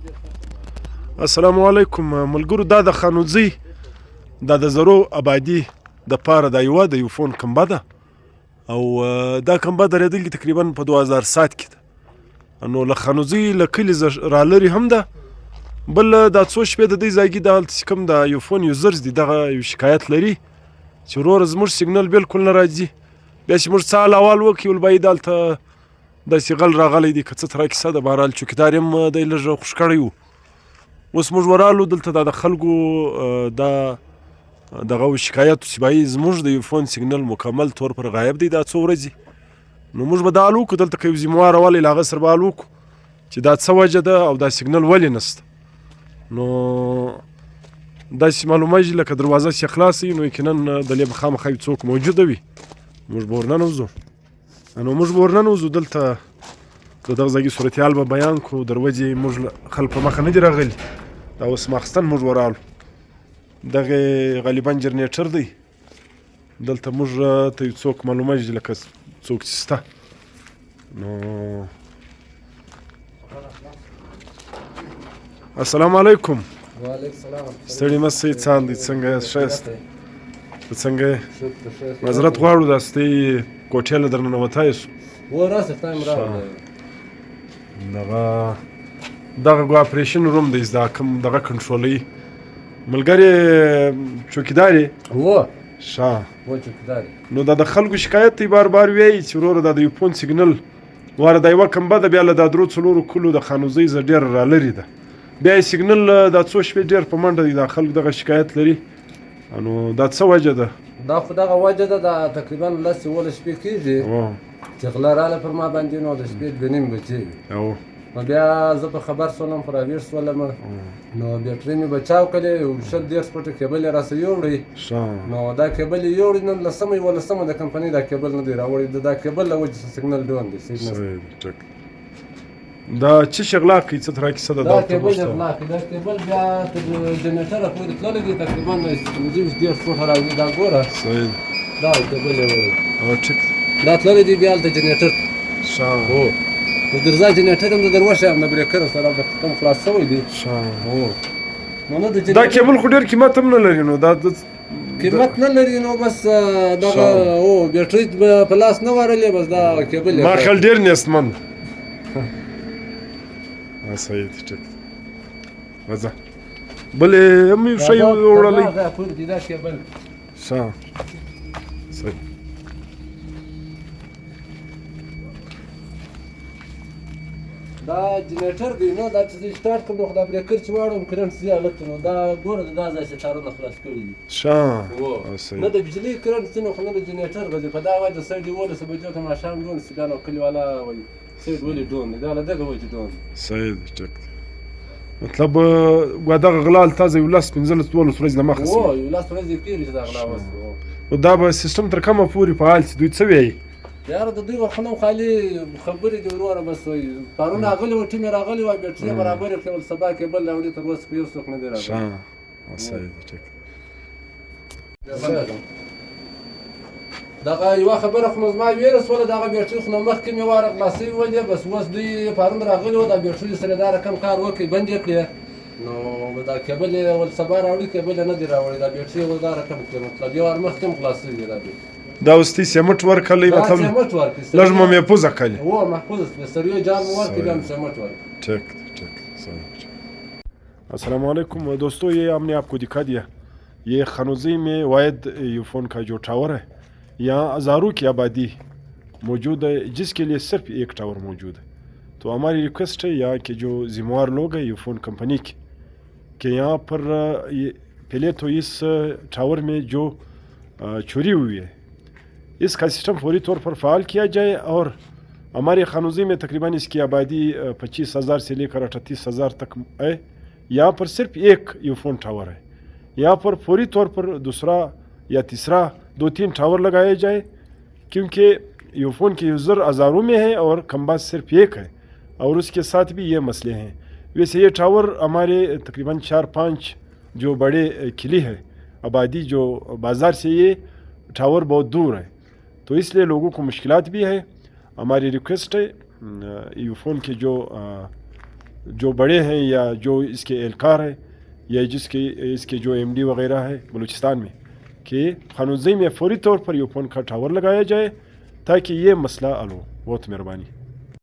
السلام علیکم ملګرو. دا د خانوزي دا د زرو آبادي د پاره دا یوه د یو فون کمبه ده او دا کمبه درېدلې تقریبا په 2007 کې ده. نو له خانوزي له کلي رالري هم ده. بل دا څو شپې د دې ځایګي د هلته چې کوم د یو فون یوزرز دي دغه یو شکایت لري چې وروره زموږ سیګنل بالکل نه راځي. بیا چې موږ څه احوال وکړي ول به یې دلته داسې غل راغلی دی که څه تره کیسه ده. بهرحال چوکیدار هم دی لږ خوش کړی و. اوس موږ ورالو دلته دا د خلکو دا دغه شکایت چې باید زموږ د یو فون سیګنل مکمل طور پر غایب دی دا څو ورځې. نو موږ به دا حل وکړو دلته که یو ذمهواره والی له هغه سره به حل وکړو چې دا څه وجه ده او دا سیګنل ولې نشته. نو داسې معلومیږي لکه دروازه چې خلاصه وي نو یقینا دلې به خامخا یو څوک موجوده وي. موږ به ورننوځو. نو موږ به ورننوځو دلته د دغه ځایګي صورتحال به بیان کړو. دروازې موږ خلک په مخه نه دي راغلي. دا اوس ماخستن موږ ورالو. دغه غالبا جنریټر دی دلته موږ ته یو څوک معلومیږي لکه څوک چې شته. نو السلام علیکم. وعلیکم السلام. ستړي مه شئ. څه حال دی؟ څنګه یاست؟ ښه یاست؟ ته څنګه یې؟ معذرت غواړو دا ستې کوټې له در ننوتی سو. وراسه تایم راغلی. دغه ګو اپریشن روم دی دا کوم دغه کنټرولوي ملګرې چوکیدار یې؟ و ښه و چوکیدار. نو دا د خلکو شکایت دی بار بار وایي چې وروره دا د یو فون سیګنل واره دا یوه کمبه ده بیا له دا درو څلورو کلو د خانوزۍ زه ډېره رالرې ده. بیا یې سیګنل دا څو شپې ډېر په منډه دی. دا خلک دغه شکایت لري. نو دا څه وجه ده؟ دا خو دغه وجه ده دا تقریبا 10-11 شپې کېږي چې غله راله پر ما باندې نو د شپې 2:30 بجې وي. نو بیا زه په خبر شولم خو راویښ شولم. نو بیټرۍ مې بچاو کړې 100-150 فوټه کیبل یې راسه یوړی. نو دا کیبل یې یوړی نن 10مه د کمپنۍ دا کیبل نه دی راوړی. دا کیبل له وجې سیګنل ډون دی. دا څه شغلا کوي؟ څه ترا کیسه ده؟ دا کیبل غلا کوي. دا کیبل بیا تر جنریټره پورې تللی دی تقریبا 150 فوټه راځي. دا ګوره دا کیبل یې دا تللی دی بیا هلته جنریټر هو د درځا جنریټر هم د دروښه هم د بریکر سره د ختم خلاص شوی دی. هو نو نه دا کیبل خو ډېر قیمت هم نه لري. نو دا قیمت نه لري نو بس دغه او بیټرۍ په لاس نه وارلې بس دا کیبل ما خیال ډېر نیستمن. صحیح دی ټیک راځه بلې هم یو شی وړلی. دا کیبل صحیح دا جنریټر دی. نو دا چې زه سټارټ کړم نو خو دا بریکر چې واړوم کرنټ زیات نو دا ګوره دا ځای چې تارونه خلاص کړي دي. نه د بجلي کرنټ ځینې خو نه د جنریټر به په دا وجه سایډ 11 بجو ته ماښام ډون سي بیا نو کلیوالا وایي سایډ ولې ډون دی. دا له دغه وجې ډون دی. صحیح دی ټیک دی. مطلب دغه غلا هلته یو 10-15 ورځې له مخه شوي. یو 10 ورځې کېږي چې دا غلا وشوه. نو دا به سیسټم تر کومه پورې فعال شي؟ دوی څه وایي؟ یاره د دوی خو نه خالي خبرې دي وروره بس وایي پرون راغلي وه ټیم یې راغلی وای بیټرۍ یې برابرې کړې ول سبا کیبل راوړي تر اوسه خو یو څوک نه دی راغلی. صحیح دی ټیک. دغه یوه خبره خو نو زما ویره شوله دغه بیټرۍ خو نو مخکې مې واره خلاصوي ولې بس اوس دوی پرون راغلي وو دا بیټرۍ سره دا رقم کار وکړي بند یې کړې. نو دا کیبل یې ول سبا راوړي کیبل یې نه دی راوړی. دا بیټرۍ یې ول دا رقم کړې مطلب یو وار مخکې هم خلاص شوي دا بیټرۍ. دا اوس تی سیمټ ورکړلی مطلب سیمټ ورکړي لږ مو محفوظه کړلې. هو محفوظه شوې سریع جان مو ورکړي بیا هم سیمټ ورکړي. ٹھیک صحیح. السلام علیکم دوستو. یہ ہم نے آپ کو دکھا دیا یہ خانوزی میں واحد یو فون کا جو ٹاور ہے यहाँ हज़ारों की आबादी मौजूद है जिसके लिए सिर्फ एक टावर मौजूद है. तो हमारी रिक्वेस्ट है यहाँ के जो ज़िम्मेवार लोग हैं ये फ़ोन कंपनी के कि यहाँ पर ये पहले तो इस टावर में जो चोरी हुई है इसका सिस्टम फौरी तौर पर फ़ाल किया जाए. और हमारे खानूज़ी में तकरीबन इसकी आबादी 25,000 से लेकर 38,000 तक है. यहाँ पर सिर्फ एक ये फ़ोन टावर है. यहाँ पर फौरी तौर पर दूसरा या तीसरा 2-3 टावर लगाए जाए क्योंकि ये फ़ोन के यूज़र हज़ारों में है और खंबा सिर्फ एक है और उसके साथ भी ये मसले हैं. वैसे ये टावर हमारे तकरीबन 4-5 जो बड़े किले है आबादी जो बाज़ार से ये टावर बहुत दूर है तो इसलिए लोगों को मुश्किलात भी है. हमारी रिक्वेस्ट है ये फ़ोन के जो جو بڑے ہیں یا جو اس کے اہلکار ہیں یا اس کے جو MD وغیرہ ہے بلوچستان میں کہ خانوزی میں فوری طور پر یہ فون کا ٹاور لگایا جائے تاکہ یہ مسئلہ حل ہو. بہت مہربانی.